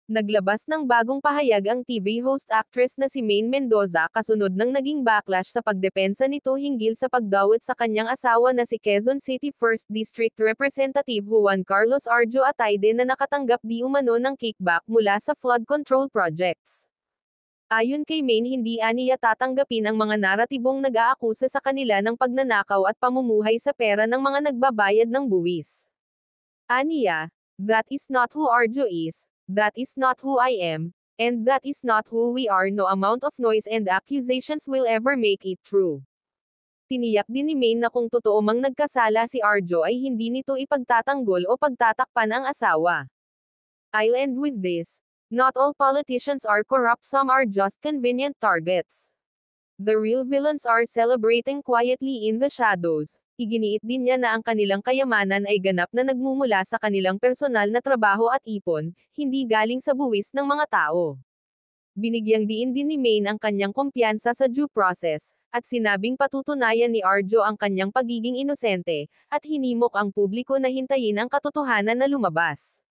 Naglabas ng bagong pahayag ang TV host actress na si Maine Mendoza kasunod ng naging backlash sa pagdepensa nito hinggil sa pagdawit sa kanyang asawa na si Quezon City 1st District Representative Juan Carlos Arjo Atayde na nakatanggap di umano ng kickback mula sa flood control projects. Ayon kay Maine, hindi aniya tatanggapin ang mga naratibong nag-aakusa sa kanila ng pagnanakaw at pamumuhay sa pera ng mga nagbabayad ng buwis. Aniya, "That is not who Arjo is. That is not who I am, and that is not who we are. No amount of noise and accusations will ever make it true." Tiniyak din ni Maine na kung totoo mang nagkasala si Arjo ay hindi nito ipagtatanggol o pagtatakpan ang asawa. "I'll end with this. Not all politicians are corrupt, some are just convenient targets. The real villains are celebrating quietly in the shadows." Iginiit din niya na ang kanilang kayamanan ay ganap na nagmumula sa kanilang personal na trabaho at ipon, hindi galing sa buwis ng mga tao. Binigyang diin din ni Maine ang kanyang kumpiyansa sa due process, at sinabing patutunayan ni Arjo ang kanyang pagiging inosente, at hinimok ang publiko na hintayin ang katotohanan na lumabas.